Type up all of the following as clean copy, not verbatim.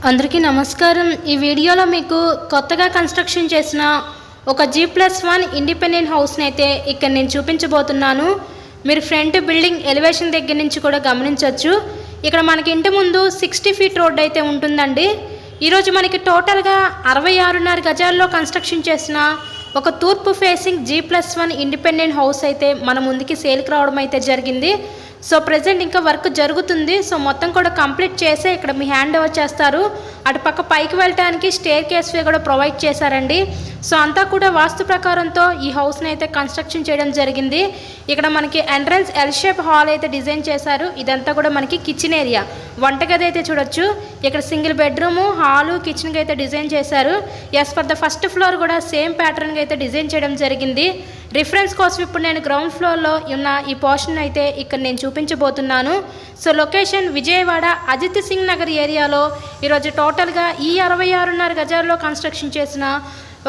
అందరికీ నమస్కారం। ఈ వీడియోలో మీకు కొత్తగా కన్స్ట్రక్షన్ చేసిన ఒక G+1 ఇండిపెండెంట్ హౌస్ని అయితే ఇక్కడ నేను చూపించబోతున్నాను। మీరు ఫ్రంట్ బిల్డింగ్ ఎలివేషన్ దగ్గర నుంచి కూడా గమనించవచ్చు। ఇక్కడ మనకి ఇంటి ముందు 60 ఫీట్ రోడ్ అయితే ఉంటుందండి। ఈరోజు మనకి టోటల్గా 66.5 గజాల్లో కన్స్ట్రక్షన్ చేసిన ఒక తూర్పు ఫేసింగ్ G+1 ఇండిపెండెంట్ హౌస్ అయితే మన ముందుకి సేల్కి రావడం అయితే జరిగింది। సో ప్రెజెంట్ ఇంకా వర్క్ జరుగుతుంది। సో మొత్తం కూడా కంప్లీట్ చేసే ఇక్కడ మీ హ్యాండ్ ఓవర్ చేస్తారు। అటు పక్క పైకి వెళ్ళడానికి స్టేర్ కేస్ వే కూడా ప్రొవైడ్ చేశారండి। సో అంతా కూడా వాస్తు ప్రకారంతో ఈ హౌస్ని అయితే కన్స్ట్రక్షన్ చేయడం జరిగింది। ఇక్కడ మనకి ఎంట్రన్స్ ఎల్ షేప్ హాల్ అయితే డిజైన్ చేశారు। ఇదంతా కూడా మనకి కిచెన్ ఏరియా, వంటగది అయితే చూడొచ్చు। ఇక్కడ సింగిల్ బెడ్రూము, హాలు, కిచెన్కి అయితే డిజైన్ చేశారు। As per the first floor కూడా సేమ్ ప్యాటర్న్గా అయితే డిజైన్ చేయడం జరిగింది। రిఫరెన్స్ కోసం ఇప్పుడు నేను గ్రౌండ్ ఫ్లోర్లో ఉన్న ఈ పోర్షన్ అయితే ఇక్కడ నేను చూపించబోతున్నాను। సో లొకేషన్ విజయవాడ అజిత్ సింగ్ నగర్ ఏరియాలో ఈరోజు టోటల్గా ఈ 66.5 గజాల్లో కన్స్ట్రక్షన్ చేసిన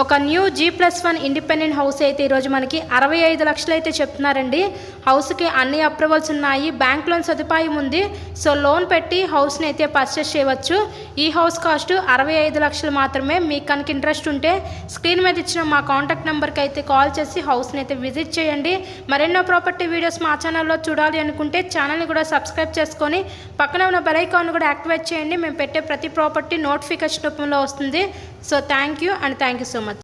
ఒక న్యూ G+1 ఇండిపెండెంట్ హౌస్ అయితే ఈరోజు మనకి 65 లక్షలు అయితే చెప్తున్నారండి। హౌస్కి అన్ని అప్రూవల్స్ ఉన్నాయి, బ్యాంక్ లోన్ సదుపాయం ఉంది। సో లోన్ పెట్టి హౌస్ని అయితే పర్చేస్ చేయవచ్చు। ఈ హౌస్ కాస్ట్ 65 లక్షలు మాత్రమే। మీకు కనుక ఇంట్రెస్ట్ ఉంటే స్క్రీన్ మీద ఇచ్చిన మా కాంటాక్ట్ నెంబర్కి అయితే కాల్ చేసి హౌస్ని అయితే విజిట్ చేయండి। మరెన్నో ప్రాపర్టీ వీడియోస్ మా ఛానల్లో చూడాలి అనుకుంటే ఛానల్ని కూడా సబ్స్క్రైబ్ చేసుకొని పక్కన ఉన్న బెల్ ఐకాన్ కూడా యాక్టివేట్ చేయండి। మేము పెట్టే ప్రతి ప్రాపర్టీ నోటిఫికేషన్ రూపంలో వస్తుంది। So thank you and thank you so much.